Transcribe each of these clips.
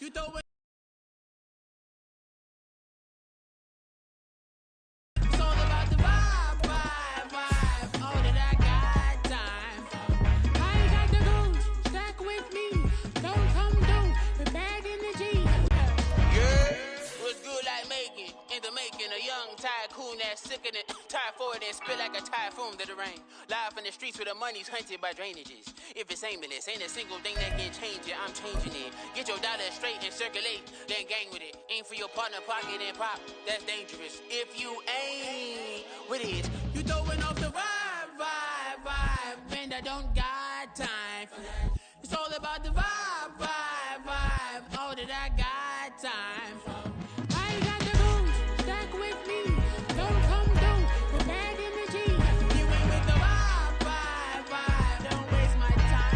You throw it. It's all about the vibe, vibe, vibe. All that I got time. I ain't got the goons, stack with me. Don't come through, we're back in the G. Yeah, what's good like making? In the making, a young tycoon that's sick in it. Tire forward and spit like a typhoon to the rain. Live in the streets where the money's hunted by drainages. If it's aimless, ain't a single thing that can change it. I'm changing it. Get your dollar straight and circulate, then gang with it. Aim for your partner, pocket and pop. That's dangerous. If you ain't with it, you throwing off the vibe, vibe, vibe. Man, I don't got time for that. It's all about the vibe, vibe, vibe. All that I got time for. I ain't got the booze, stack with me. Don't come through, we're back in the G. You ain't with the vibe, vibe, vibe. Don't waste my time.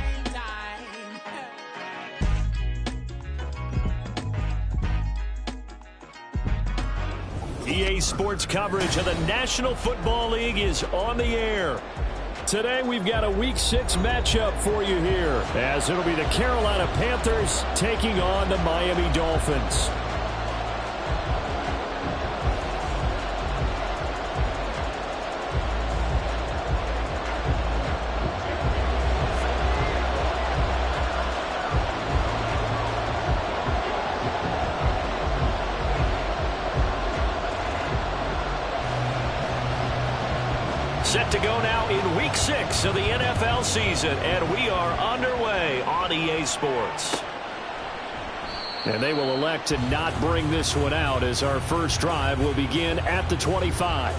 EA Sports coverage of the National Football League is on the air. Today we've got a Week 6 matchup for you here, as it'll be the Carolina Panthers taking on the Miami Dolphins. Set to go now in Week 6 of the NFL season, and we are underway on EA Sports. And they will elect to not bring this one out, as our first drive will begin at the 25.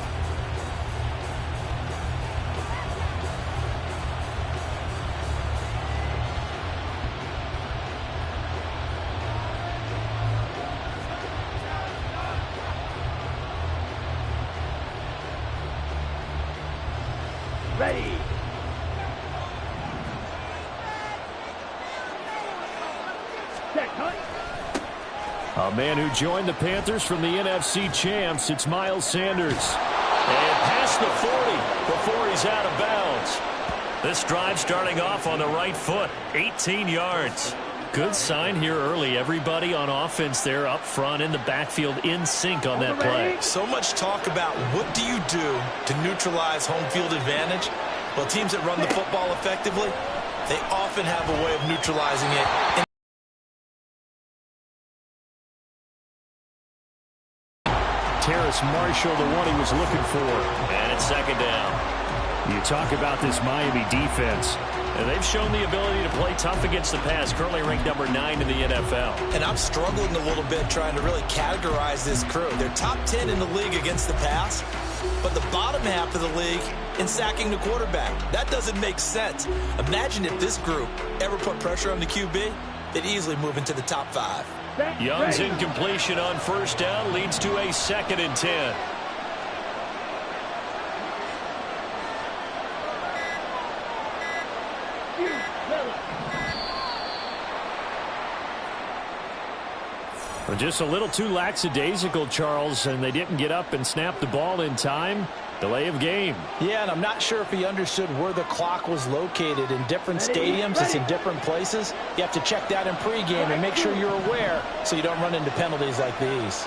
Ready. A man who joined the Panthers from the NFC champs, it's Miles Sanders. And past the 40 before he's out of bounds. This drive starting off on the right foot, 18 yards. Good sign here early. Everybody on offense there up front in the backfield in sync on that play. So much talk about what do you do to neutralize home field advantage. Well, teams that run the football effectively, they often have a way of neutralizing it. Terrace Marshall, the one he was looking for. And it's second down. You talk about this Miami defense. And they've shown the ability to play tough against the pass, currently ranked number 9 in the NFL. And I'm struggling a little bit trying to really categorize this crew. They're top 10 in the league against the pass, but the bottom half of the league in sacking the quarterback. That doesn't make sense. Imagine if this group ever put pressure on the QB, they'd easily move into the top 5. Young's incompletion on first down leads to a 2nd and 10. Well, just a little too lackadaisical, Charles, and they didn't get up and snap the ball in time. Delay of game. Yeah, and I'm not sure if he understood where the clock was located. In different stadiums, it's in different places. You have to check that in pregame and make sure you're aware so you don't run into penalties like these.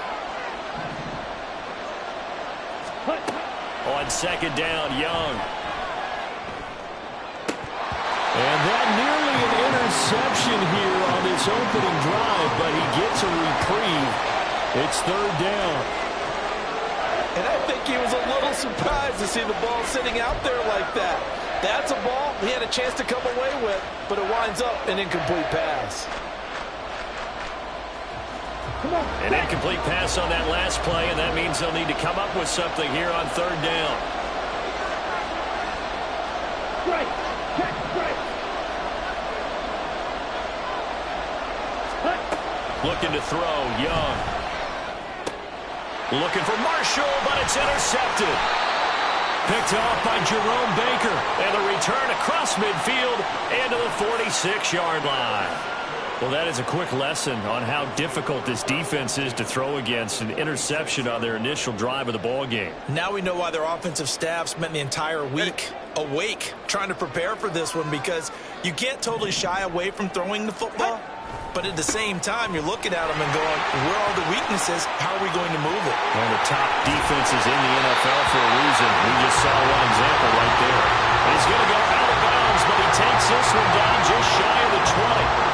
On second down, Young. And that nearly an interception here on this opening drive, but he gets a reprieve. It's third down. And I think he was a little surprised to see the ball sitting out there like that. That's a ball he had a chance to come away with, but it winds up an incomplete pass. An incomplete pass on that last play, and that means they'll need to come up with something here on third down. Strike. Check. Strike. Looking to throw, Young. Looking for Marshall, but it's intercepted. Picked off by Jerome Baker. And the return across midfield and to the 46-yard line. Well, that is a quick lesson on how difficult this defense is to throw against. An interception on their initial drive of the ball game. Now we know why their offensive staff spent the entire week awake trying to prepare for this one, because you can't totally shy away from throwing the football. But at the same time, you're looking at them and going, where are the weaknesses? How are we going to move it? One of the top defenses in the NFL for a reason. We just saw one example right there. He's going to go out of bounds, but he takes this one down just shy of the 20.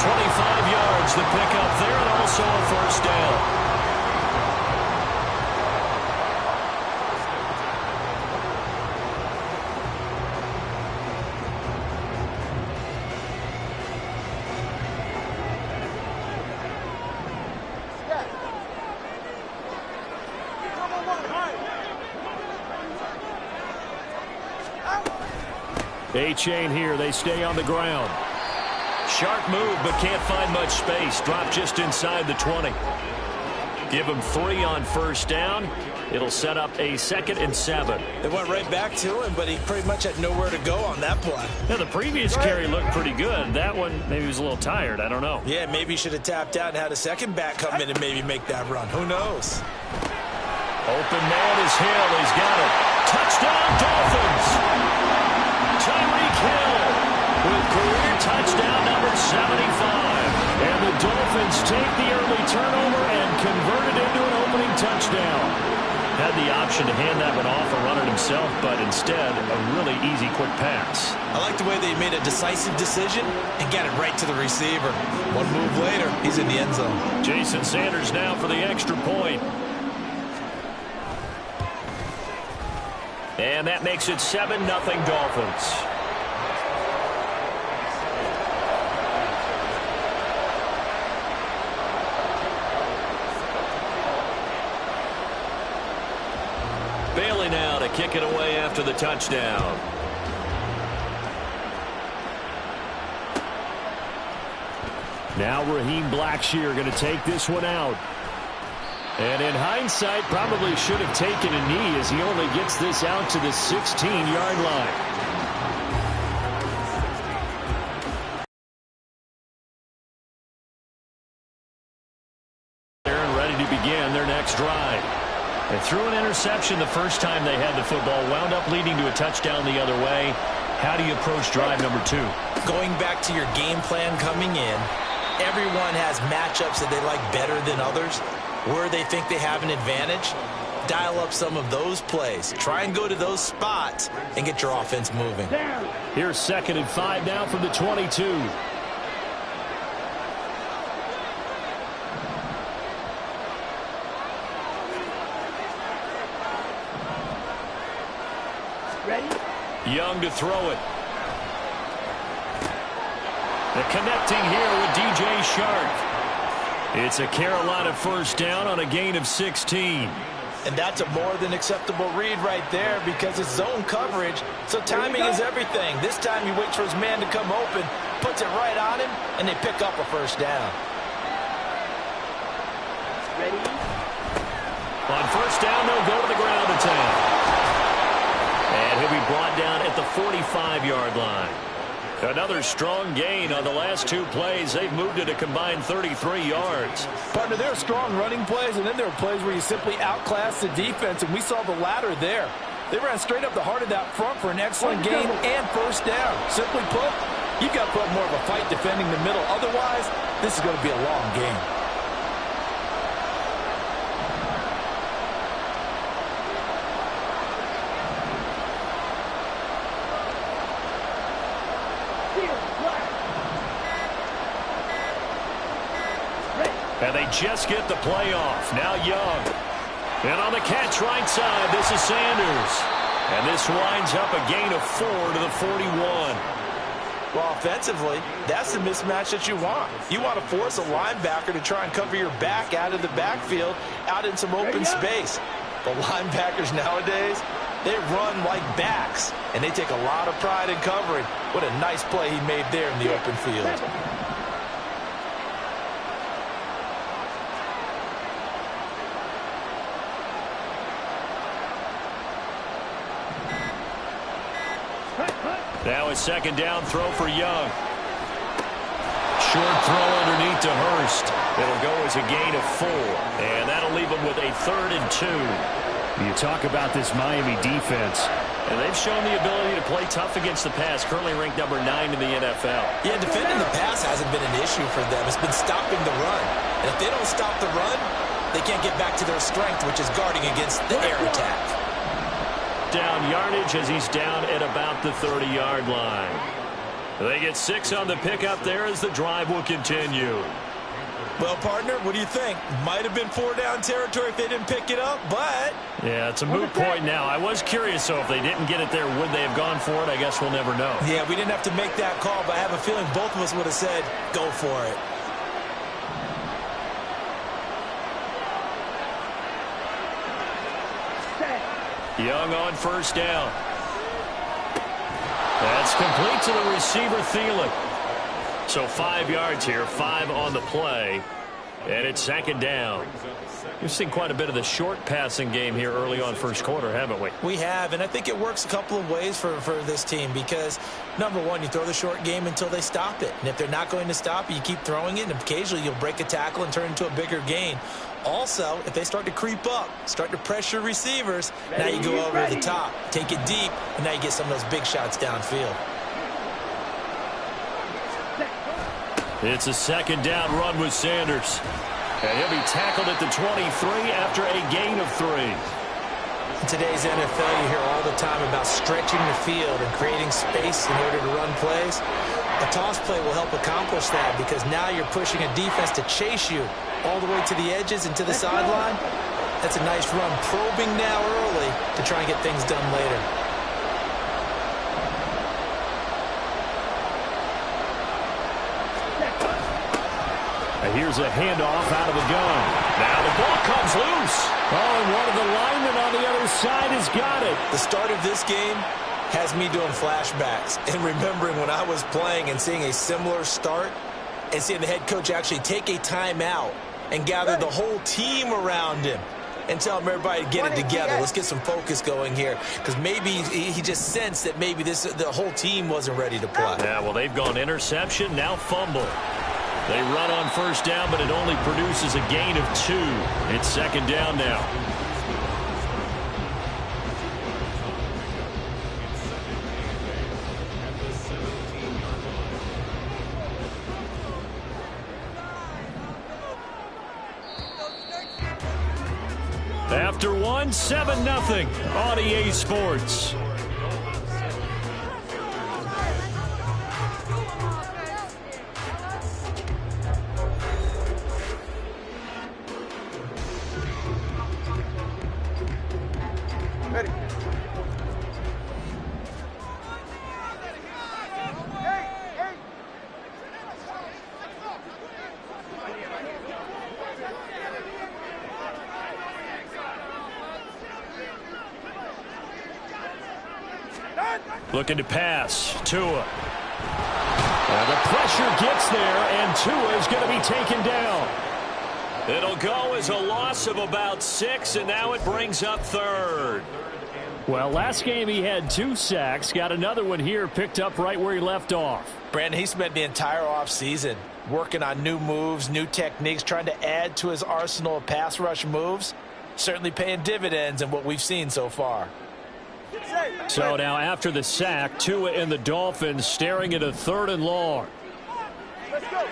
25 yards the pickup there, and also a first down. A-chain here. They stay on the ground. Sharp move, but can't find much space. Drop just inside the 20. Give him 3 on first down. It'll set up a 2nd and 7. They went right back to him, but he pretty much had nowhere to go on that play. Now, the previous carry looked pretty good. That one, maybe he was a little tired. I don't know. Yeah, maybe he should have tapped out and had a second back come in and maybe make that run. Who knows? Open man is Hill. He's got it. Touchdown, Dolphins! Tyreek Hill with career touchdown number 75. And the Dolphins take the early turnover and convert it into an opening touchdown. Had the option to hand that one off or run it himself, but instead, a really easy, quick pass. I like the way they made a decisive decision and got it right to the receiver. One move later, he's in the end zone. Jason Sanders now for the extra point. And that makes it 7-0 Dolphins. Bailey now to kick it away after the touchdown. Now Raheem Blackshear going to take this one out. And in hindsight, probably should have taken a knee as he only gets this out to the 16-yard line. They're ready to begin their next drive. They threw an interception the first time they had the football, wound up leading to a touchdown the other way. How do you approach drive number 2? Going back to your game plan coming in, everyone has matchups that they like better than others. Where they think they have an advantage, dial up some of those plays. Try and go to those spots and get your offense moving. Here's 2nd and 5 now from the 22. Ready? Young to throw it. The connecting here with DJ Shark. It's a Carolina first down on a gain of 16. And that's a more than acceptable read right there because it's zone coverage, so timing is everything. This time he waits for his man to come open, puts it right on him, and they pick up a first down. Ready? On first down, they'll go to the ground attack. And he'll be brought down at the 45-yard line. Another strong gain on the last 2 plays. They've moved it a combined 33 yards. Partner, there are strong running plays, and then there are plays where you simply outclass the defense, and we saw the latter there. They ran straight up the heart of that front for an excellent gain and first down. Simply put, you've got to put more of a fight defending the middle. Otherwise, this is going to be a long game. And they just get the play off. Now Young. And on the catch right side, this is Sanders. And this winds up a gain of 4 to the 41. Well, offensively, that's the mismatch that you want. You want to force a linebacker to try and cover your back out of the backfield, out in some open space. The linebackers nowadays, they run like backs, and they take a lot of pride in covering. What a nice play he made there in the open field. Now a 2nd down throw for Young. short throw underneath to Hurst. It'll go as a gain of 4, and that'll leave them with a 3rd and 2. You talk about this Miami defense. And they've shown the ability to play tough against the pass, currently ranked number 9 in the NFL. Yeah, defending the pass hasn't been an issue for them. It's been stopping the run. And if they don't stop the run, they can't get back to their strength, which is guarding against the air attack. Down yardage as he's down at about the 30-yard line. They get 6 on the pickup there as the drive will continue. Well, partner, what do you think? Might have been 4-down territory if they didn't pick it up, but... Yeah, it's a moot point now. I was curious, so if they didn't get it there, would they have gone for it? I guess we'll never know. Yeah, we didn't have to make that call, but I have a feeling both of us would have said, go for it. Young on first down. That's complete to the receiver, Thielen. So 5 yards here, 5 on the play, and it's 2nd down. We've seen quite a bit of the short passing game here early on first quarter, haven't we? We have, and I think it works a couple of ways for this team because, number one, you throw the short game until they stop it. And if they're not going to stop it, you keep throwing it, and occasionally you'll break a tackle and turn into a bigger gain. Also, if they start to creep up, start to pressure receivers, now you go over the top, take it deep, and now you get some of those big shots downfield. It's a 2nd down run with Sanders. And he'll be tackled at the 23 after a gain of 3. In today's NFL, you hear all the time about stretching the field and creating space in order to run plays. A toss play will help accomplish that because now you're pushing a defense to chase you all the way to the edges and to the sideline. That's a nice run, probing now early to try and get things done later. Here's a handoff out of the gun. Now the ball comes loose. Oh, and one of the linemen on the other side has got it. The start of this game has me doing flashbacks and remembering when I was playing and seeing a similar start and seeing the head coach actually take a timeout and gather the whole team around him and tell him everybody to get it together. Let's get some focus going here because maybe he just sensed that maybe the whole team wasn't ready to play. Yeah, well, they've gone interception, now fumble. They run on first down, but it only produces a gain of 2. It's 2nd down now. After 1, 7-0 on EA Sports. Looking to pass. Tua. And the pressure gets there, and Tua is going to be taken down. It'll go as a loss of about 6, and now it brings up 3rd. Well, last game he had 2 sacks. Got another one here, picked up right where he left off. Brandon, he spent the entire offseason working on new moves, new techniques, trying to add to his arsenal of pass rush moves. Certainly paying dividends in what we've seen so far. So now after the sack, Tua and the Dolphins staring at a 3rd and long. Let's go.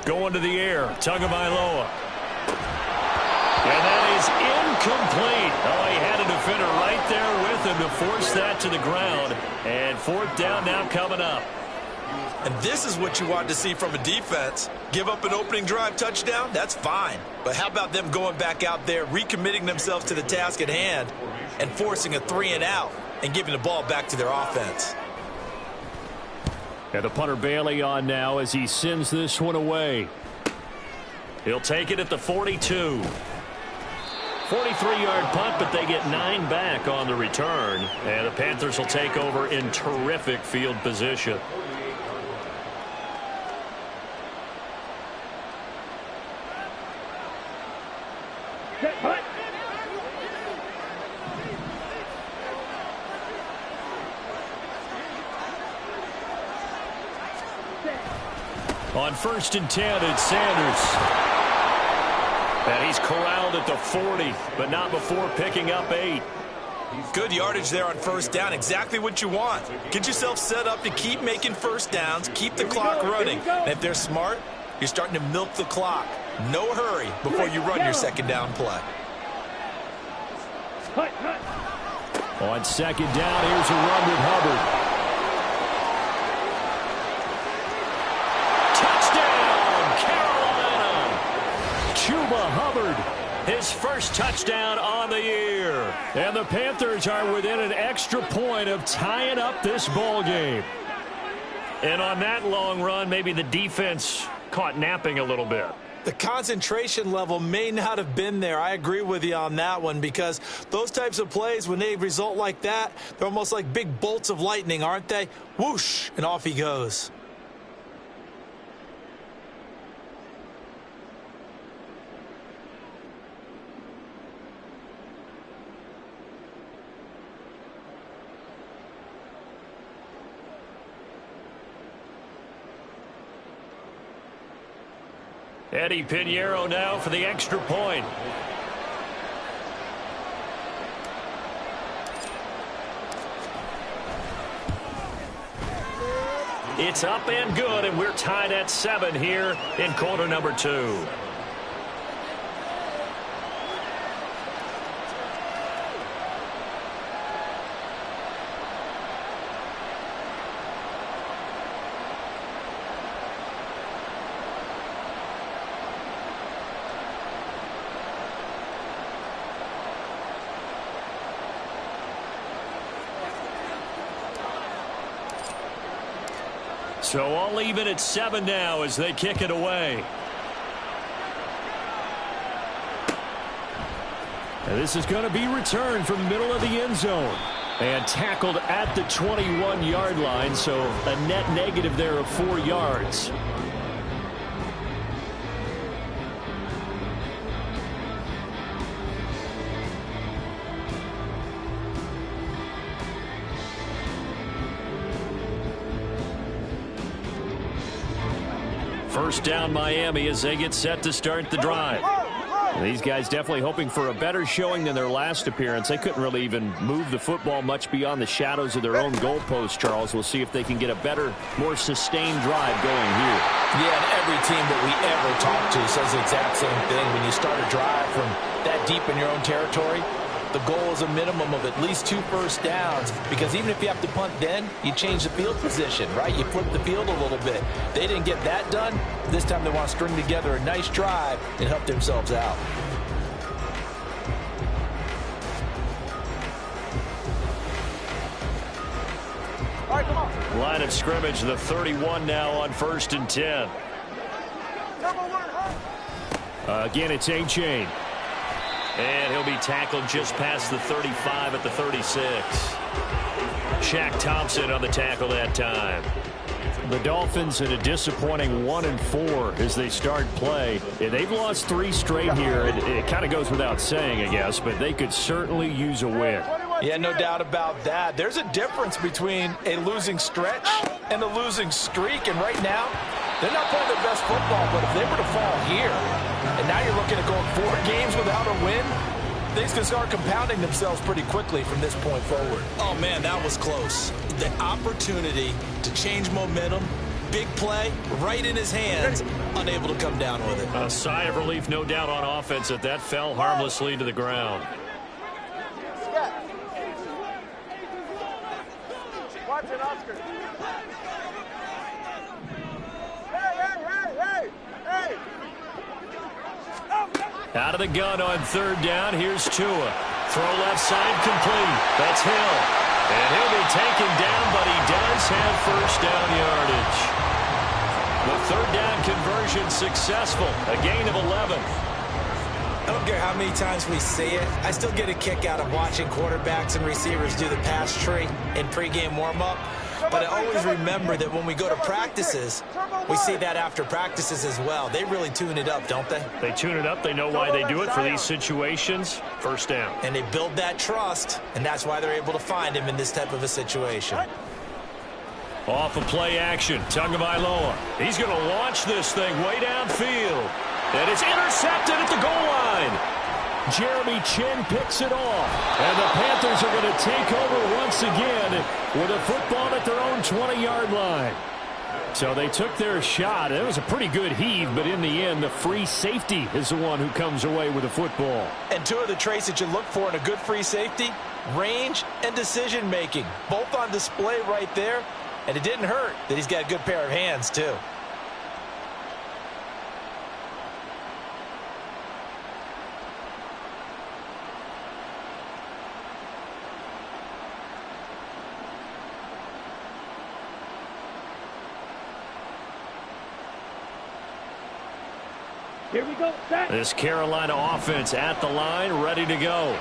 Going to the air, Tagovailoa. And that is incomplete. Oh, he had a defender right there with him to force that to the ground. And 4th down now coming up. And this is what you want to see from a defense. Give up an opening drive touchdown, that's fine. But how about them going back out there, recommitting themselves to the task at hand, and forcing a 3-and-out and giving the ball back to their offense. And the punter Bailey on now as he sends this one away. He'll take it at the 42. 43-yard punt, but they get 9 back on the return. And the Panthers will take over in terrific field position. On 1st and 10, it's Sanders. And he's corralled at the 40, but not before picking up 8. Good yardage there on 1st down. Exactly what you want. Get yourself set up to keep making 1st downs, keep the clock running. And if they're smart, you're starting to milk the clock. No hurry before you run your 2nd down play. On 2nd down, here's a run with Hubbard. Touchdown, Carolina! Chuba Hubbard, his first touchdown on the year. And the Panthers are within an extra point of tying up this ball game. And on that long run, maybe the defense caught napping a little bit. The concentration level may not have been there. I agree with you on that one, because those types of plays, when they result like that, they're almost like big bolts of lightning, aren't they? Whoosh, and off he goes. Eddie Pinheiro now for the extra point. It's up and good, and we're tied at 7 here in quarter number 2. So all even at 7 now as they kick it away. And this is going to be returned from the middle of the end zone. And tackled at the 21-yard line, so a net negative there of 4 yards. First down Miami as they get set to start the drive. These guys definitely hoping for a better showing than their last appearance. They couldn't really even move the football much beyond the shadows of their own goalpost, Charles. We'll see if they can get a better, more sustained drive going here. Yeah, and every team that we ever talk to says the exact same thing. When you start a drive from that deep in your own territory, the goal is a minimum of at least 2 first downs, because even if you have to punt then, you change the field position, right? You flip the field a little bit. They didn't get that done. This time they want to string together a nice drive and help themselves out. All right, come on. Line of scrimmage, the 31 now on 1st and 10. Again, it's A-Chain. And he'll be tackled just past the 35 at the 36. Shaq Thompson on the tackle that time. The Dolphins in a disappointing 1-4 as they start play. They've lost 3 straight here. It kind of goes without saying, I guess, but they could certainly use a win. Yeah, no doubt about that. There's a difference between a losing stretch and a losing streak, and right now, they're not playing their best football, but if they were to fall here, and now you're looking at going 4 games without a win, things can start compounding themselves pretty quickly from this point forward. Oh, man, that was close. The opportunity to change momentum, big play, right in his hands, unable to come down with it. A sigh of relief, no doubt, on offense that that fell harmlessly to the ground. Watch it, Oscar. Hey! Out of the gun on 3rd down. Here's Tua. Throw left side complete. That's Hill. And he'll be taken down, but he does have first down yardage. The 3rd down conversion successful. A gain of 11. I don't care how many times we see it. I still get a kick out of watching quarterbacks and receivers do the pass tree in pregame warm-up. But I always remember that when we go to practices, we see that after practices as well. They really tune it up, don't they? They tune it up. They know why they do it for these situations. First down. And they build that trust, and that's why they're able to find him in this type of a situation. Off of play action, Tagovailoa. He's going to launch this thing way downfield. And it's intercepted at the goal line. Jeremy Chin picks it off. And the Panthers are going to take over once again with a football at their own 20-yard line. So they took their shot. It was a pretty good heave, but in the end, the free safety is the one who comes away with the football. And two of the traits that you look for in a good free safety, range and decision-making. Both on display right there. And it didn't hurt that he's got a good pair of hands, too. Here we go. Set. This Carolina offense at the line, ready to go.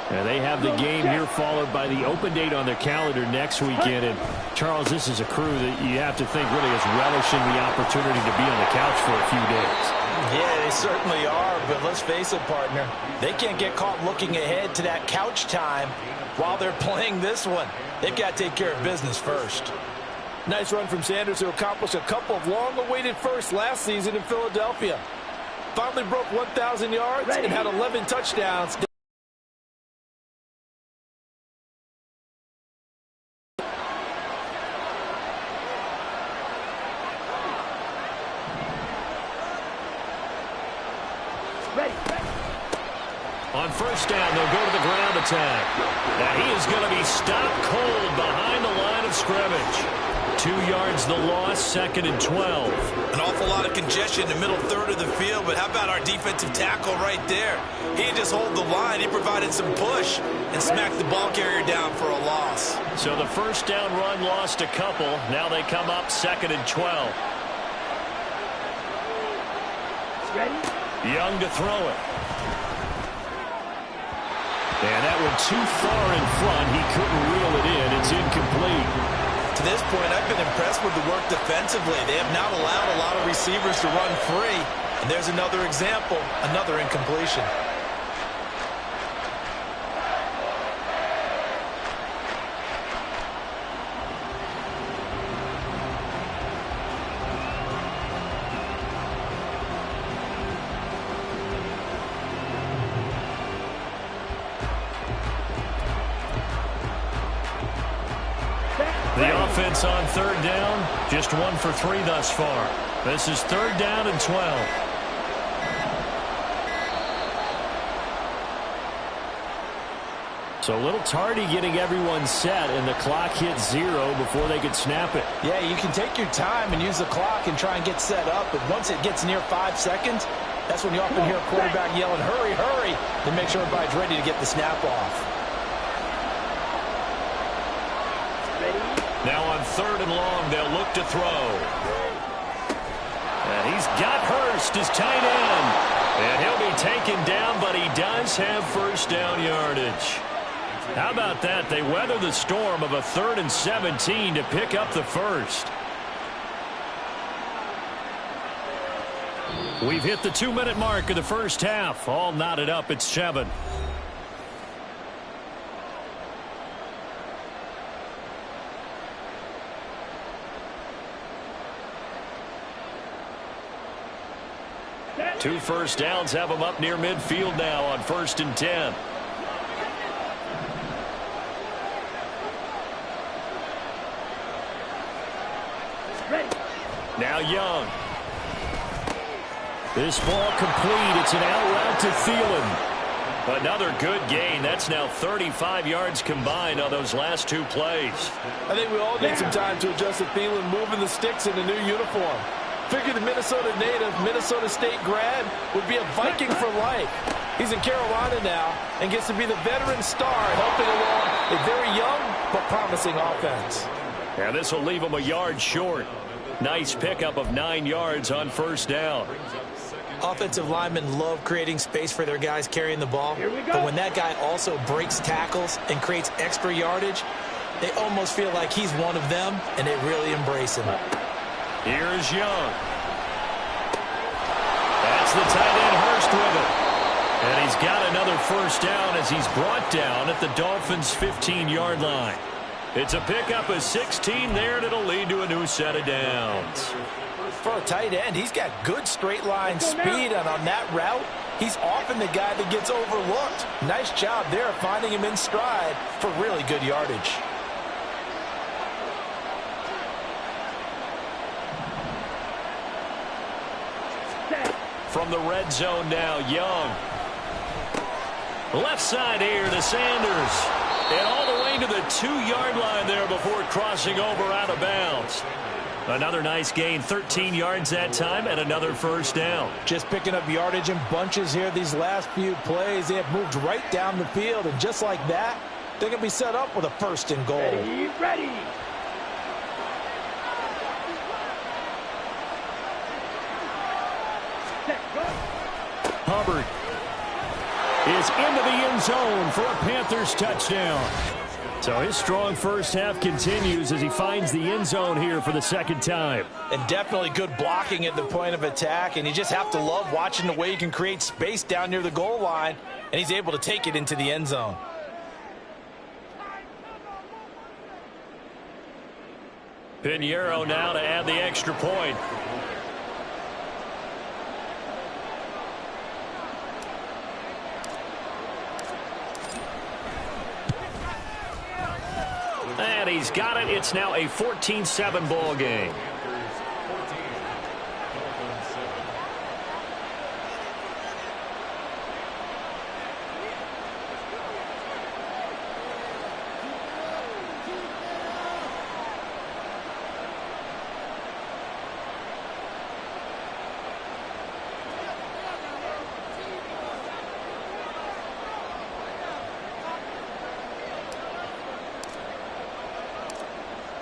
And they have the game here followed by the open date on their calendar next weekend. And, Charles, this is a crew that you have to think really is relishing the opportunity to be on the couch for a few days. Yeah, they certainly are, but let's face it, partner. They can't get caught looking ahead to that couch time while they're playing this one. They've got to take care of business first. Nice run from Sanders to accomplish a couple of long-awaited firsts last season in Philadelphia. Finally broke 1,000 yards and had 11 touchdowns. On first down, they'll go to the ground attack. Now he is going to be stopped cold behind the line of scrimmage. 2 yards the loss, 2nd and 12. An awful lot of congestion in the middle third of the field, but how about our defensive tackle right there? He didn't just hold the line, he provided some push and smacked the ball carrier down for a loss. So the first down run lost a couple. Now they come up 2nd and 12. Young to throw it. And that one too far in front. He couldn't reel it in. It's incomplete. To this point, I've been impressed with the work defensively. They have not allowed a lot of receivers to run free. And there's another example, another incompletion. The offense on third down, just 1 for 3 thus far. This is 3rd down and 12. So a little tardy getting everyone set, and the clock hits 0 before they could snap it. Yeah, you can take your time and use the clock and try and get set up, but once it gets near 5 seconds, that's when you often hear a quarterback yelling, hurry, hurry, to make sure everybody's ready to get the snap off. Now on 3rd and long, they'll look to throw. And he's got Hurst, his tight end. And he'll be taken down, but he does have first down yardage. How about that? They weather the storm of a 3rd and 17 to pick up the first. We've hit the 2-minute mark of the first half. All knotted up at 7. Two first downs have them up near midfield now on 1st and 10. Now Young. This ball complete. It's an out route to Thielen. Another good gain. That's now 35 yards combined on those last 2 plays. I think we all need some time to adjust to Thielen moving the sticks in the new uniform. Figured the Minnesota native, Minnesota State grad would be a Viking for life. He's in Carolina now and gets to be the veteran star helping along a very young but promising offense. Yeah, this will leave him a yard short. Nice pickup of 9 yards on first down. Offensive linemen love creating space for their guys carrying the ball. But when that guy also breaks tackles and creates extra yardage, they almost feel like he's one of them, and they really embrace him. Here's Young. That's the tight end Hurst with it. And he's got another first down as he's brought down at the Dolphins' 15-yard line. It's a pickup of 16 there, and it'll lead to a new set of downs. For a tight end, he's got good straight line speed, and on that route, he's often the guy that gets overlooked. Nice job there finding him in stride for really good yardage. From the red zone now, Young. Left side here to Sanders. And all the way to the 2-yard line there before crossing over out of bounds. Another nice gain, 13 yards that time, and another first down. Just picking up yardage in bunches here these last few plays. They have moved right down the field, and just like that, they're going to be set up with a first and goal. Ready. Hubbard is into the end zone for a Panthers touchdown. So his strong first half continues as he finds the end zone here for the second time. And definitely good blocking at the point of attack, and you just have to love watching the way he can create space down near the goal line, and he's able to take it into the end zone. Pinheiro now to add the extra point. And he's got it. It's now a 14-7 ball game.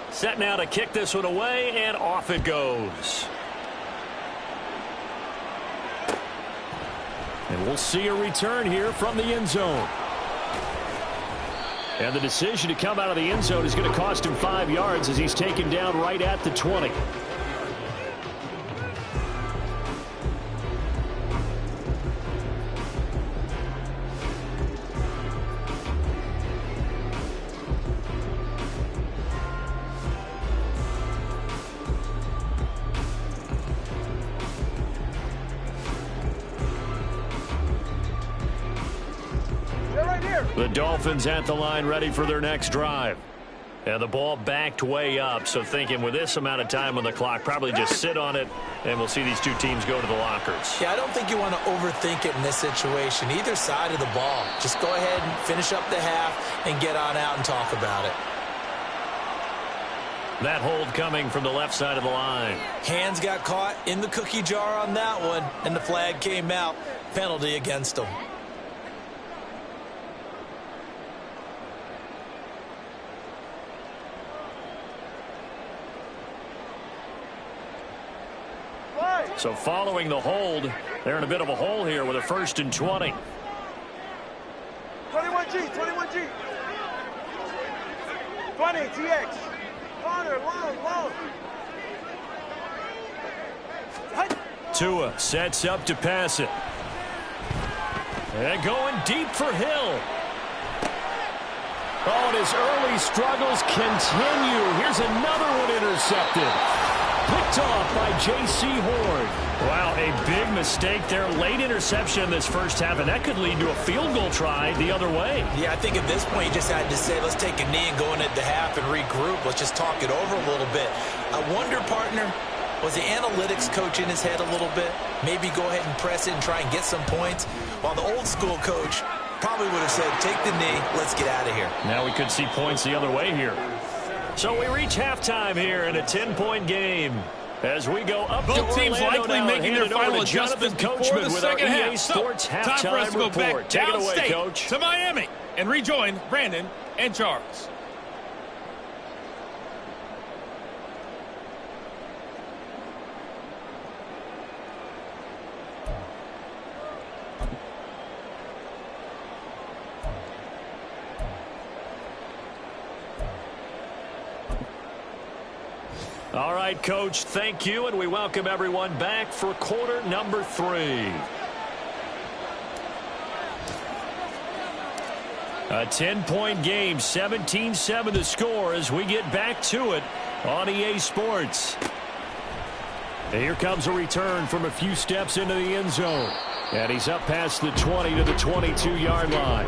Set now to kick this one away, and off it goes. And we'll see a return here from the end zone. And the decision to come out of the end zone is going to cost him 5 yards as he's taken down right at the 20. The Dolphins at the line ready for their next drive. And the ball backed way up, so thinking with this amount of time on the clock, probably just sit on it, and we'll see these two teams go to the lockers. Yeah, I don't think you want to overthink it in this situation. Either side of the ball. Just go ahead and finish up the half and get on out and talk about it. That hold coming from the left side of the line. Hands got caught in the cookie jar on that one, and the flag came out. Penalty against them. So following the hold, they're in a bit of a hole here with a 1st and 20. 21G. 20, TX. Corner, long. Tua sets up to pass it. And going deep for Hill. Oh, and his early struggles continue. Here's another one intercepted. Picked off by J.C. Horn. Wow, a big mistake there. Late interception in this first half, and that could lead to a field goal try the other way. Yeah, I think at this point you just had to say, let's take a knee and go in at the half and regroup. Let's just talk it over a little bit. I wonder, partner, was the analytics coach in his head a little bit? Maybe go ahead and press it and try and get some points? While the old school coach probably would have said, take the knee, let's get out of here. Now we could see points the other way here. So we reach halftime here in a 10-point game. As we go up both to teams Orlando likely now, making their final Jonathan adjustments before Coachman the with our second EA half. Sports Time for us halftime to go back report. Take it away, downstate Coach. to Miami and rejoin Brandon and Charles. All right, Coach, thank you, and we welcome everyone back for quarter number 3. A 10-point game, 17-7 to score as we get back to it on EA Sports. And here comes a return from a few steps into the end zone. And he's up past the 20 to the 22-yard line.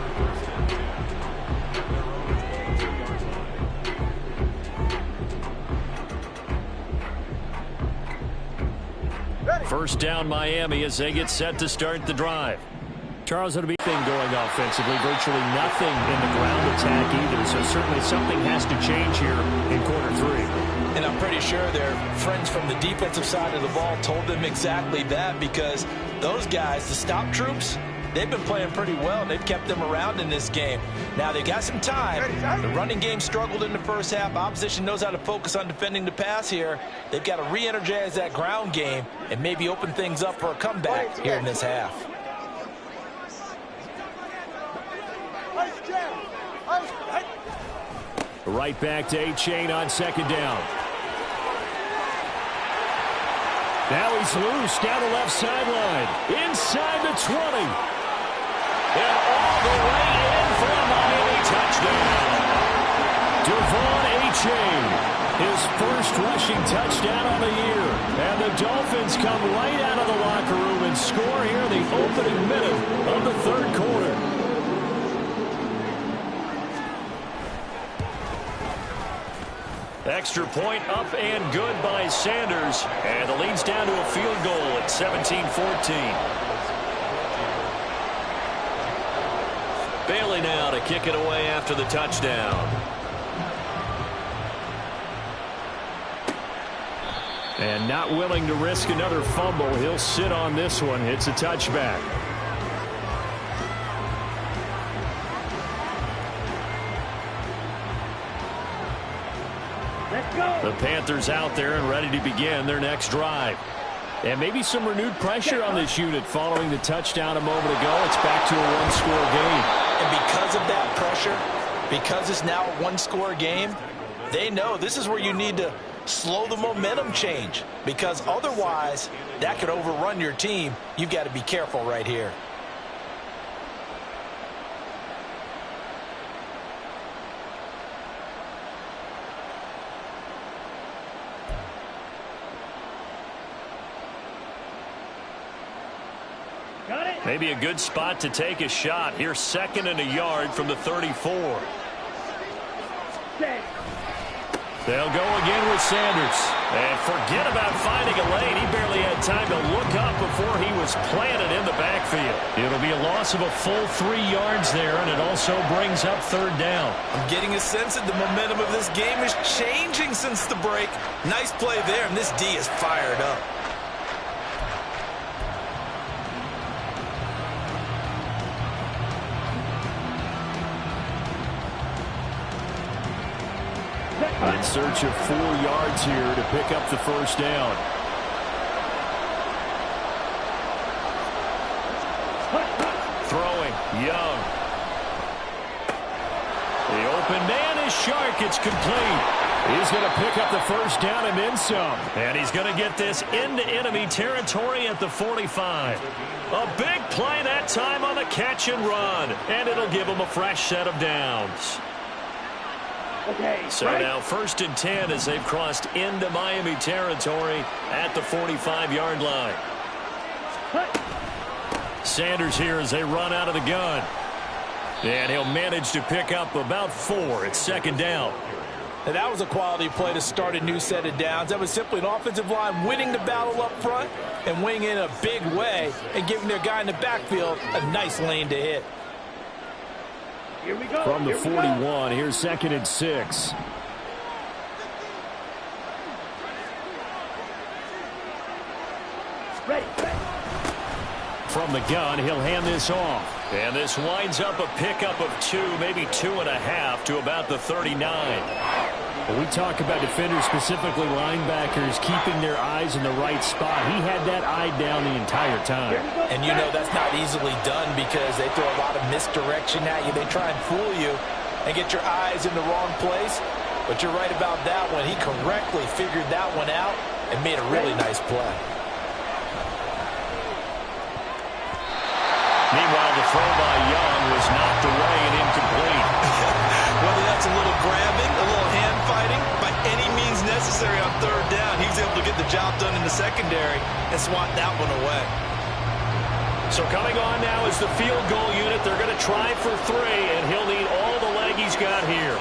First down Miami as they get set to start the drive. Charles, it'll be a thing going offensively. Virtually nothing in the ground attack either. So certainly something has to change here in quarter three. And I'm pretty sure their friends from the defensive side of the ball told them exactly that, because those guys, the stop troops, they've been playing pretty well. They've kept them around in this game. Now, they got some time. The running game struggled in the first half. Opposition knows how to focus on defending the pass here. They've got to re-energize that ground game and maybe open things up for a comeback here in this half. Right back to A-Chain on second down. Now he's loose down the left sideline. Inside the 20. And all the way in for a Miami touchdown. Devon A-Chain, his first rushing touchdown on the year. And the Dolphins come right out of the locker room and score here in the opening minute of the third quarter. Extra point up and good by Sanders. And the lead's down to a field goal at 17-14. Bailey now to kick it away after the touchdown. And not willing to risk another fumble. He'll sit on this one. It's a touchback. The Panthers out there and ready to begin their next drive. And maybe some renewed pressure on this unit following the touchdown a moment ago. It's back to a one-score game. And because of that pressure, because it's now a one-score game, they know this is where you need to slow the momentum change, because otherwise that could overrun your team. You've got to be careful right here. Maybe a good spot to take a shot. Here's second and a yard from the 34. They'll go again with Sanders. And forget about finding a lane. He barely had time to look up before he was planted in the backfield. It'll be a loss of a full 3 yards there, and it also brings up third down. I'm getting a sense that the momentum of this game is changing since the break. Nice play there, and this D is fired up. In search of 4 yards here to pick up the first down. Throwing, Young. The open man is Shark. It's complete. He's going to pick up the first down and then some. And he's going to get this into enemy territory at the 45. A big play that time on the catch and run. And it'll give him a fresh set of downs. So now first and 10 as they've crossed into Miami territory at the 45-yard line. Sanders here as they run out of the gun. And he'll manage to pick up about 4. It's second down. And that was a quality play to start a new set of downs. That was simply an offensive line winning the battle up front and winning in a big way and giving their guy in the backfield a nice lane to hit. Here we go. From the 41, here's second and 6. Ready. From the gun, he'll hand this off. And this winds up a pickup of 2, maybe 2.5 to about the 39. When we talk about defenders, specifically linebackers, keeping their eyes in the right spot, he had that eye down the entire time. And you know that's not easily done because they throw a lot of misdirection at you. They try and fool you and get your eyes in the wrong place. But you're right about that one. He correctly figured that one out and made a really nice play. Meanwhile, the throw by Young was knocked away and incomplete. secondary and swat that one away. So coming on now is the field goal unit. They're going to try for 3, and he'll need all the leg he's got here.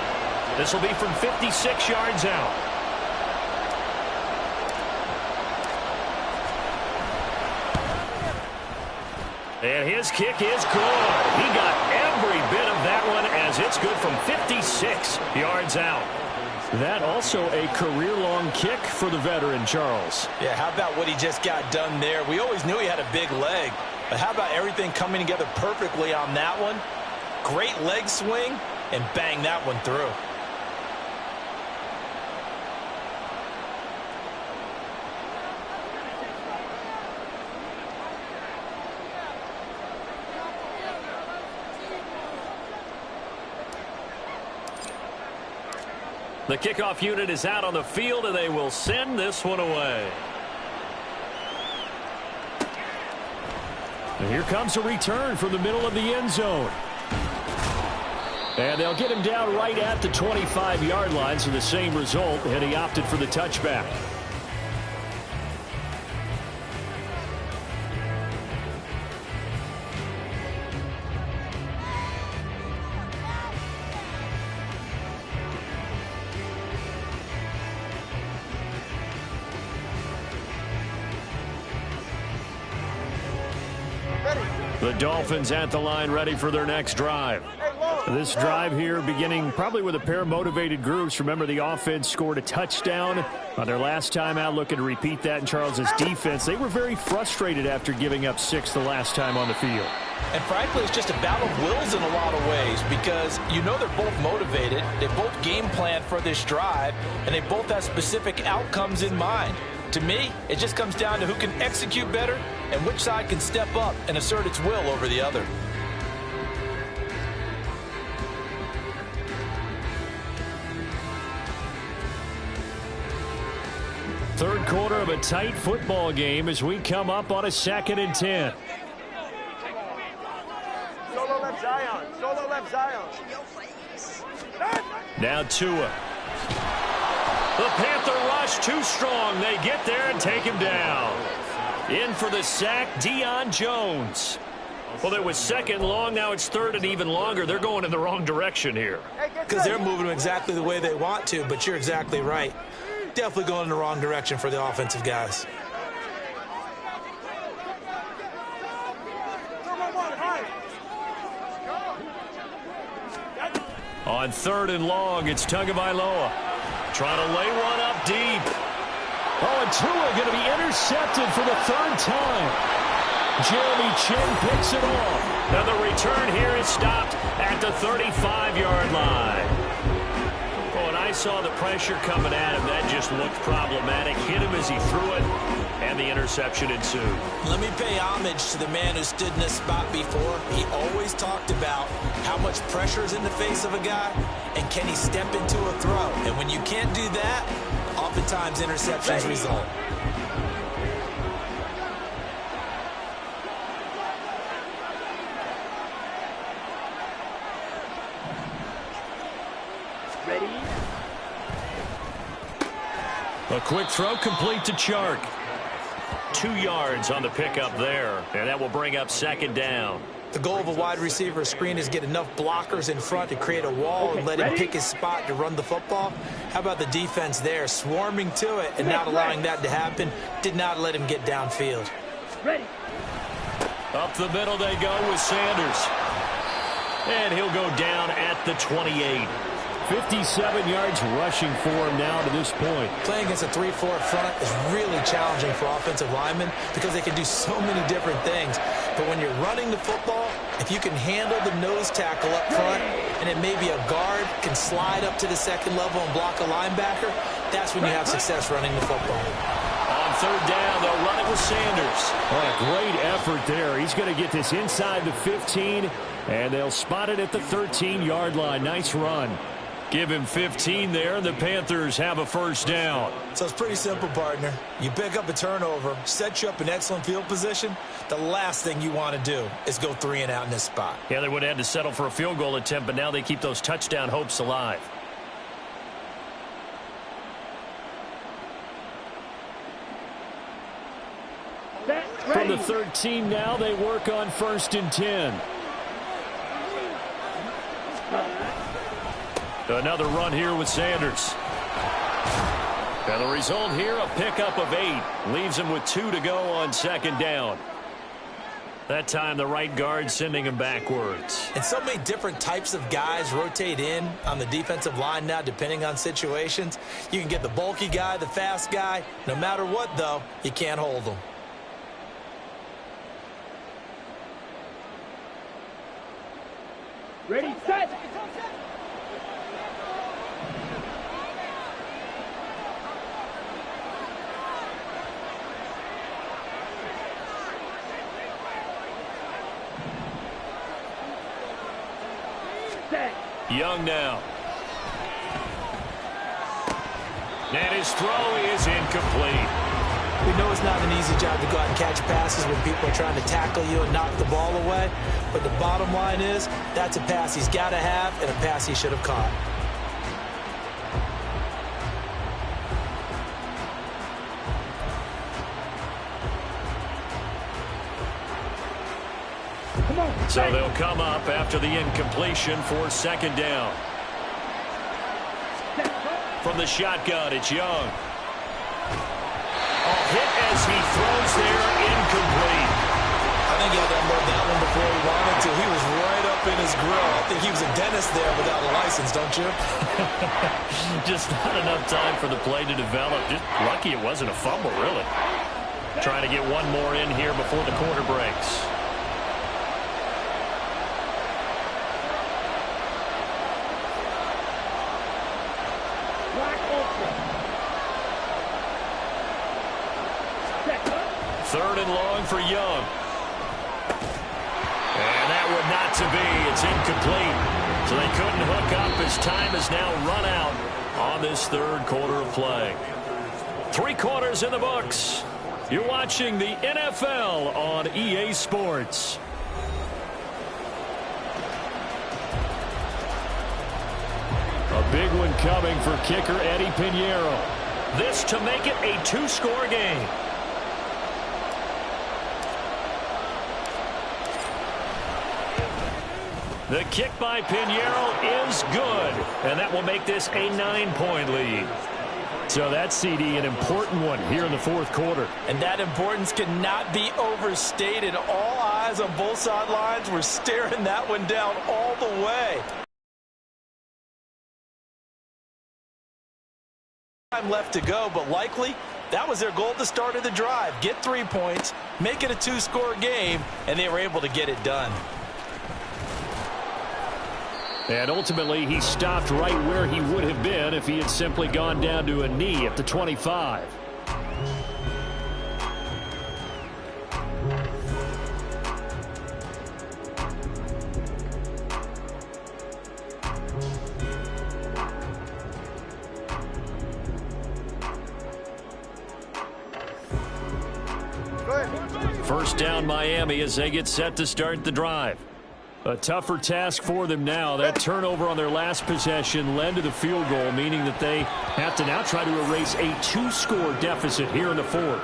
This will be from 56 yards out. And his kick is good. He got every bit of that one as it's good from 56 yards out. That also a career-long kick for the veteran, Charles. Yeah, how about what he just got done there? We always knew he had a big leg, but how about everything coming together perfectly on that one? Great leg swing, and bang that one through. The kickoff unit is out on the field, and they will send this one away. And here comes a return from the middle of the end zone. And they'll get him down right at the 25-yard line, so the same result, and he opted for the touchback. The Dolphins at the line ready for their next drive. This drive here beginning probably with a pair of motivated groups. Remember, the offense scored a touchdown on their last time out, looking to repeat that in Charles's defense. They were very frustrated after giving up 6 the last time on the field. And frankly, it's just a battle of wills in a lot of ways because you know they're both motivated, they both game plan for this drive, and they both have specific outcomes in mind. To me, it just comes down to who can execute better and which side can step up and assert its will over the other. Third quarter of a tight football game as we come up on a 2nd and 10. Solo left Zion. Solo left Zion. Now Tua. The Panther rush too strong. They get there and take him down. In for the sack, Deion Jones. Well, it was 2nd long. Now it's 3rd and even longer. They're going in the wrong direction here. Because they're moving exactly the way they want to, but you're exactly right. Definitely going in the wrong direction for the offensive guys. On 3rd and long, it's Tagovailoa. Trying to lay one up deep. Oh, and Tua going to be intercepted for the 3rd time. Jeremy Chin picks it off. And the return here is stopped at the 35-yard line. Oh, and I saw the pressure coming at him. That just looked problematic. Hit him as he threw it, and the interception ensued. Let me pay homage to the man who stood in this spot before. He always talked about how much pressure is in the face of a guy, and can he step into a throw. And when you can't do that, oftentimes interceptions result. A quick throw complete to Chark. 2 yards on the pickup there, and that will bring up 2nd down. The goal of a wide receiver screen is get enough blockers in front to create a wall and let him pick his spot to run the football. How about the defense there, swarming to it and not allowing that to happen? Did not let him get downfield. Up the middle they go with Sanders. And he'll go down at the 28. 57 yards rushing for him now to this point. Playing against a 3-4 front is really challenging for offensive linemen because they can do so many different things. But when you're running the football, if you can handle the nose tackle up front and it may be a guard can slide up to the 2nd level and block a linebacker, that's when you have success running the football. On 3rd down, they'll run it with Sanders. Oh, a great effort there. He's going to get this inside the 15, and they'll spot it at the 13-yard line. Nice run. Give him 15 there, and the Panthers have a 1st down. So it's pretty simple, partner. You pick up a turnover, set you up in excellent field position. The last thing you want to do is go 3 and out in this spot. Yeah, they would have had to settle for a field goal attempt, but now they keep those touchdown hopes alive. down to 13 now. They work on 1st and 10. Another run here with Sanders. And the result here, a pickup of 8. Leaves him with 2 to go on 2nd down. That time the right guard sending him backwards. And so many different types of guys rotate in on the defensive line now depending on situations. You can get the bulky guy, the fast guy. No matter what, though, you can't hold them. Ready, set. Young now. And his throw is incomplete. We know it's not an easy job to go out and catch passes when people are trying to tackle you and knock the ball away. But the bottom line is, that's a pass he's got to have and a pass he should have caught. So they'll come up after the incompletion for 2nd down. From the shotgun, it's Young. A hit as he throws there, incomplete. I think he had to unload that one before he wanted to. He was right up in his grill. I think he was a dentist there without a license, don't you? Just not enough time for the play to develop. Just lucky it wasn't a fumble, really. Trying to get one more in here before the quarter breaks. Third and long for Young. And that would not to be. It's incomplete. So they couldn't hook up as time has now run out on this 3rd quarter of play. 3 quarters in the books. You're watching the NFL on EA Sports. A big one coming for kicker Eddie Pinheiro. This to make it a 2-score game. The kick by Pinheiro is good, and that will make this a 9-point lead. So that's, CD, an important one here in the 4th quarter. And that importance cannot be overstated. All eyes on both sidelines were staring that one down all the way. Time left to go, but likely that was their goal at the start of the drive. Get 3 points, make it a 2-score game, and they were able to get it done. And ultimately, he stopped right where he would have been if he had simply gone down to a knee at the 25. First down, Miami, as they get set to start the drive. A tougher task for them now. That turnover on their last possession led to the field goal, meaning that they have to now try to erase a 2-score deficit here in the 4th.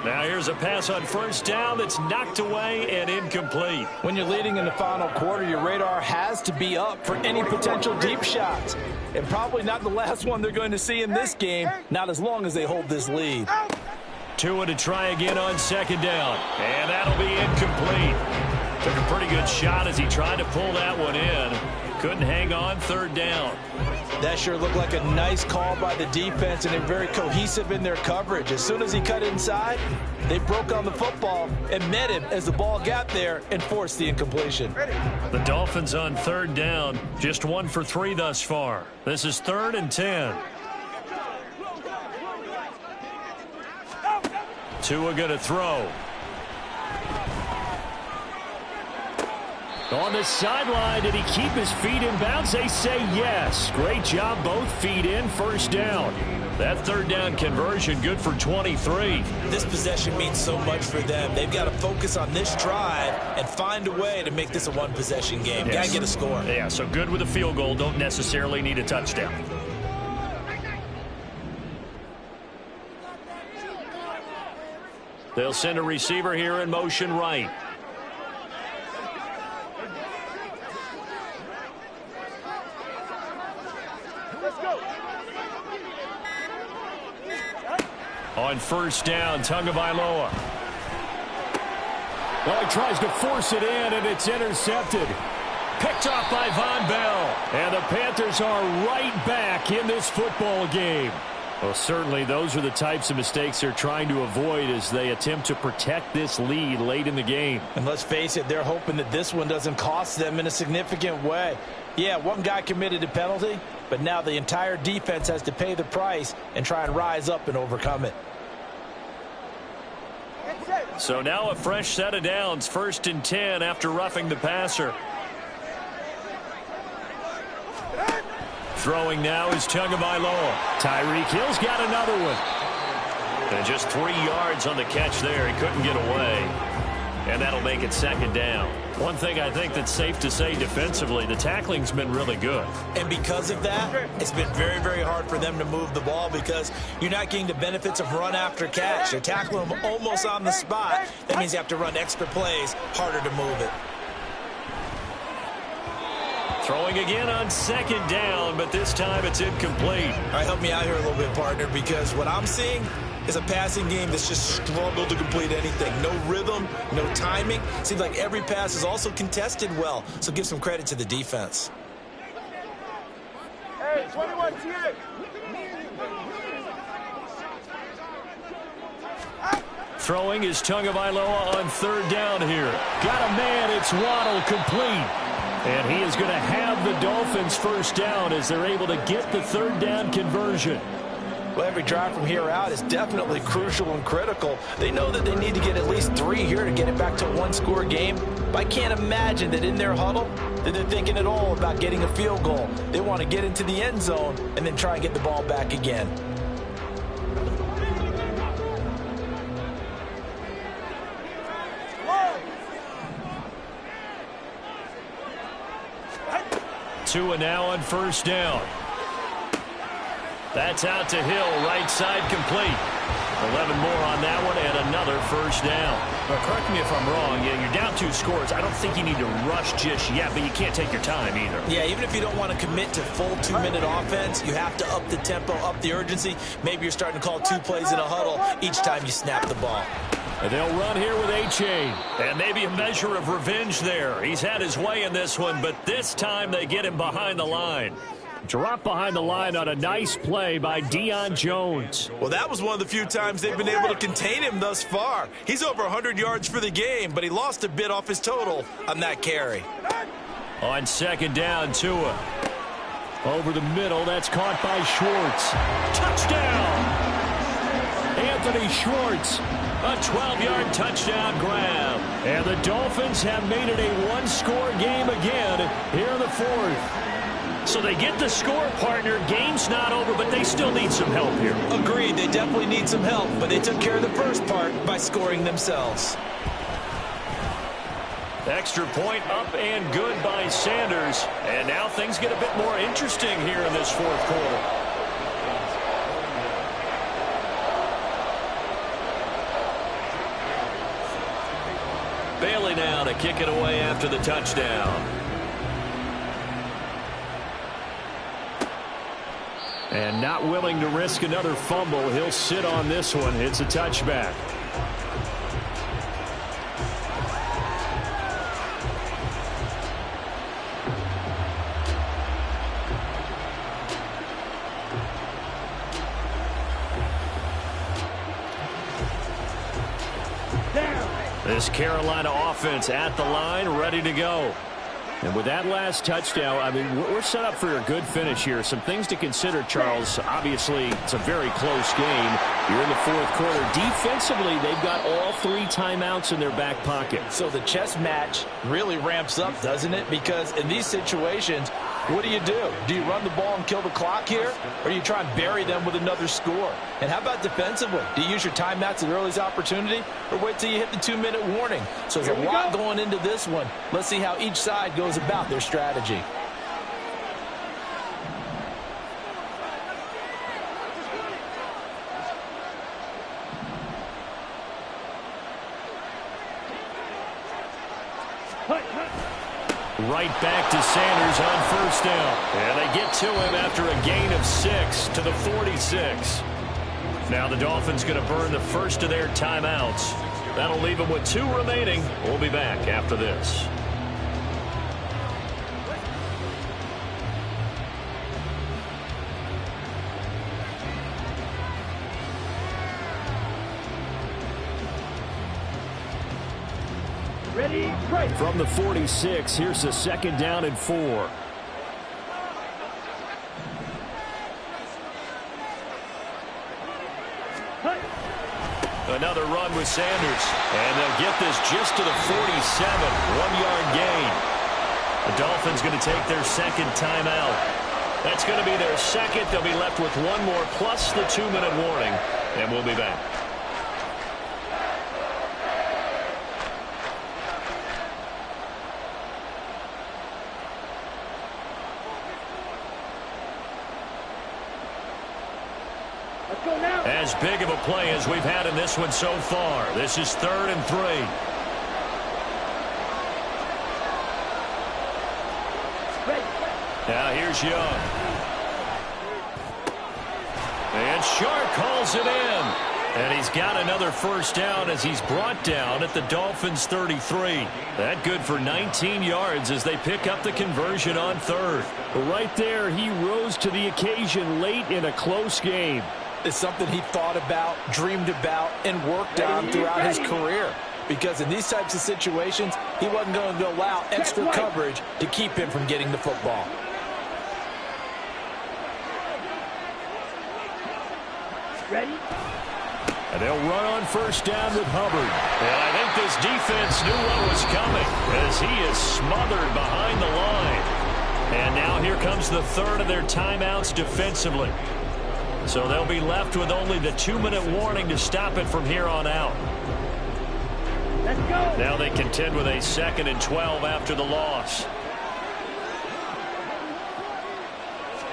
Now here's a pass on 1st down that's knocked away and incomplete. When you're leading in the final quarter, your radar has to be up for any potential deep shots. And probably not the last one they're going to see in this game, not as long as they hold this lead. Tua to try again on 2nd down. And that'll be incomplete. Took a pretty good shot as he tried to pull that one in. Couldn't hang on 3rd down. That sure looked like a nice call by the defense, and they're very cohesive in their coverage. As soon as he cut inside, they broke on the football and met him as the ball got there and forced the incompletion. The Dolphins on 3rd down, just 1 for 3 thus far. This is 3rd and 10. Tua going to throw. On the sideline, did he keep his feet in bounds? They say yes. Great job, both feet in, 1st down. That 3rd down conversion good for 23. This possession means so much for them. They've got to focus on this drive and find a way to make this a 1-possession game. Yes. Got to get a score. Yeah, so good with a field goal. Don't necessarily need a touchdown. They'll send a receiver here in motion right. Let's go. On first down, Tagovailoa. Well, he tries to force it in, and it's intercepted. Picked off by Von Bell. And the Panthers are right back in this football game. Well, certainly those are the types of mistakes they're trying to avoid as they attempt to protect this lead late in the game. And let's face it, they're hoping that this one doesn't cost them in a significant way. Yeah, one guy committed a penalty, but now the entire defense has to pay the price and try and rise up and overcome it. So now a fresh set of downs, 1st and 10 after roughing the passer. Throwing now is Tagovailoa. Tyreek Hill's got another one. And just 3 yards on the catch there. He couldn't get away. And that'll make it 2nd down. One thing I think that's safe to say defensively, the tackling's been really good. And because of that, it's been very, very hard for them to move the ball because you're not getting the benefits of run after catch. They're tackling them almost on the spot. That means you have to run extra plays, harder to move it. Throwing again on 2nd down, but this time it's incomplete. All right, help me out here a little bit, partner, because what I'm seeing is a passing game that's just struggled to complete anything. No rhythm, no timing. Seems like every pass is also contested well, so give some credit to the defense. Hey, 21 TA. Throwing is Tagovailoa on 3rd down here. Got a man, it's Waddle, complete. And he is going to have the Dolphins 1st down as they're able to get the 3rd down conversion. Well, every drive from here out is definitely crucial and critical. They know that they need to get at least 3 here to get it back to a 1-score game. But I can't imagine that in their huddle that they're thinking at all about getting a field goal. They want to get into the end zone and then try and get the ball back again. Tua now on 1st down. That's out to Hill, right side complete. 11 more on that one and another 1st down. Well, correct me if I'm wrong. Yeah, you're down 2 scores. I don't think you need to rush just yet, but you can't take your time either. Yeah, even if you don't want to commit to full 2-minute offense, you have to up the tempo, up the urgency. Maybe you're starting to call 2 plays in a huddle each time you snap the ball. And they'll run here with A-Chain. And maybe a measure of revenge there. He's had his way in this one, but this time they get him behind the line. Drop behind the line on a nice play by Deion Jones. Well, that was one of the few times they've been able to contain him thus far. He's over 100 yards for the game, but he lost a bit off his total on that carry. On 2nd down, Tua. Over the middle, that's caught by Schwartz. Touchdown! Anthony Schwartz. A 12-yard touchdown grab. And the Dolphins have made it a 1-score game again here in the 4th. So they get the score, partner. Game's not over, but they still need some help here. Agreed. They definitely need some help, but they took care of the first part by scoring themselves. Extra point up and good by Sanders. And now things get a bit more interesting here in this 4th quarter. Bailey now to kick it away after the touchdown. And not willing to risk another fumble. He'll sit on this one. It's a touchback. This Carolina offense at the line, ready to go. And with that last touchdown, I mean, we're set up for a good finish here. Some things to consider, Charles. Obviously, it's a very close game. You're in the 4th quarter. Defensively, they've got all 3 timeouts in their back pocket. So the chess match really ramps up, doesn't it? Because in these situations, what do? Do you run the ball and kill the clock here? Or do you try and bury them with another score? And how about defensively? Do you use your timeouts at the earliest opportunity? Or wait till you hit the 2-minute warning? So there's a lot going into this one. Let's see how each side goes about their strategy. Right back to Sanders on first down. And they get to him after a gain of 6 to the 46. Now the Dolphins going to burn the first of their timeouts. That'll leave them with 2 remaining. We'll be back after this. Ready, break. From the 46, here's a second down and 4. Another run with Sanders. And they'll get this just to the 47. 1-yard gain. The Dolphins going to take their second timeout. That's going to be their second. They'll be left with 1 more plus the 2-minute warning. And we'll be back. As big of a play as we've had in this one so far. This is 3rd and 3. Now here's Young. And Sharp calls it in. And he's got another first down as he's brought down at the Dolphins' 33. That good for 19 yards as they pick up the conversion on 3rd. Right there, he rose to the occasion late in a close game. It's something he thought about, dreamed about, and worked on throughout his career. Because in these types of situations, he wasn't going to allow extra coverage to keep him from getting the football. Ready? And they'll run on first down with Hubbard. And I think this defense knew what was coming as he is smothered behind the line. And now here comes the 3rd of their timeouts defensively. So they'll be left with only the 2-minute warning to stop it from here on out. Let's go. Now they contend with a 2nd and 12 after the loss.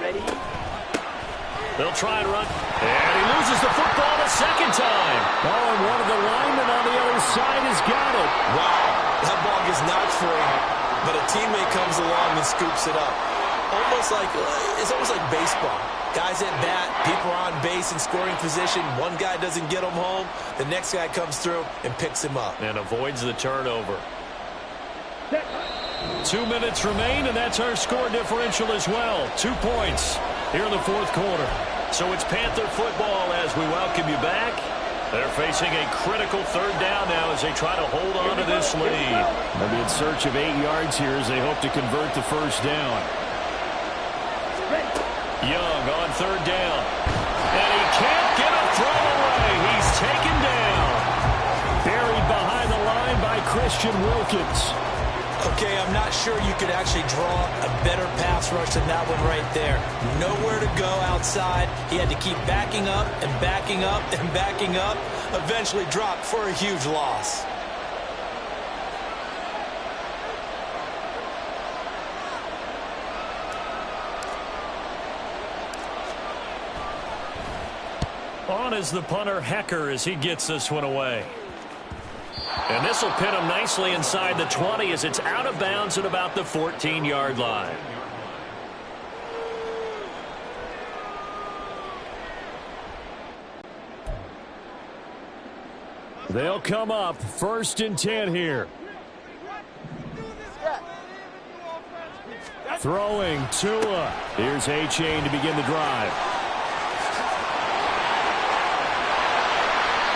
Ready? They'll try and run. And he loses the football the second time. Oh, and one of the linemen on the other side has got it. Wow, that ball gets knocked free, but a teammate comes along and scoops it up. It's almost like baseball. Guys at bat, people are on base in scoring position. One guy doesn't get him home. The next guy comes through and picks him up. And avoids the turnover. 2 minutes remain, and that's our score differential as well. 2 points here in the 4th quarter. So it's Panther football as we welcome you back. They're facing a critical 3rd down now as they try to hold on to this lead. They'll be in search of 8 yards here as they hope to convert the first down. Young on 3rd down. And he can't get a throw away. He's taken down. Buried behind the line by Christian Wilkins. Okay, I'm not sure you could actually draw a better pass rush than that one right there. Nowhere to go outside. He had to keep backing up and backing up and backing up. Eventually dropped for a huge loss. On is the punter, Hecker, as he gets this one away. And this will pin him nicely inside the 20 as it's out of bounds at about the 14-yard line. They'll come up 1st and 10 here. Throwing Tua. Here's A-Chain to begin the drive.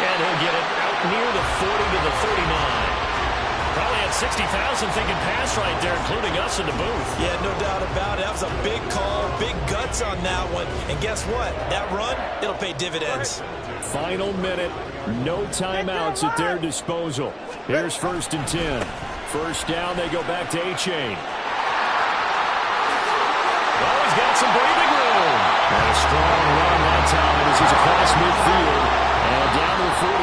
And he'll get it out near the 40 to the 39. Probably had 60,000 thinking pass right there, including us in the booth. Yeah, no doubt about it. That was a big call, big guts on that one. And guess what? That run, it'll pay dividends. Final minute, no timeouts at their disposal. Here's 1st and 10. First down, they go back to A-Chain. Oh, he's got some breathing room. And a strong run that time as he's across midfield. And down to the 43.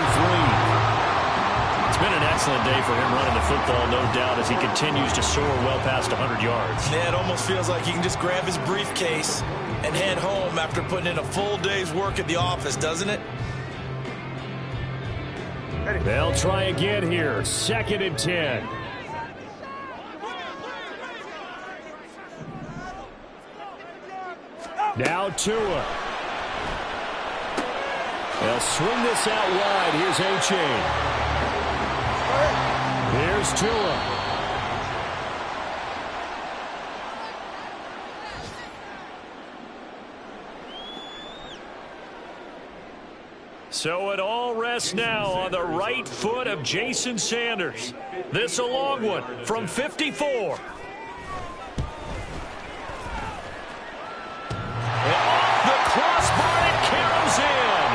It's been an excellent day for him running the football, no doubt, as he continues to soar well past 100 yards. Yeah, it almost feels like he can just grab his briefcase and head home after putting in a full day's work at the office, doesn't it? They'll try again here. 2nd and 10. Now Tua. They'll swing this out wide. Here's A-Chain. Here's Tua. So it all rests now on the right foot of Jason Sanders. This a long one from 54. And off the crossbar, it caroms in.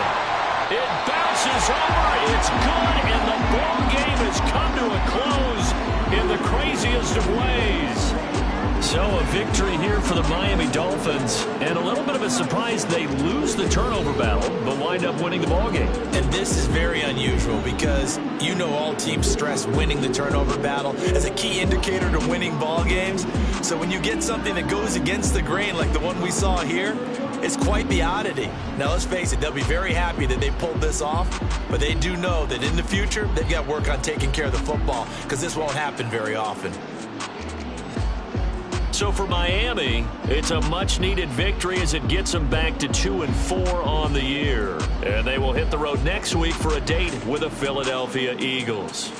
It bounces over, it's good, and the ball game has come to a close in the craziest of ways. So a victory here for the Miami Dolphins, and a little bit of a surprise they lose the turnover battle, but wind up winning the ball game. And this is very unusual because you know all teams stress winning the turnover battle as a key indicator to winning ball games. So when you get something that goes against the grain like the one we saw here, it's quite the oddity. Now let's face it, they'll be very happy that they pulled this off, but they do know that in the future they've got work on taking care of the football because this won't happen very often. So for Miami, it's a much-needed victory as it gets them back to 2-4 on the year. And they will hit the road next week for a date with the Philadelphia Eagles.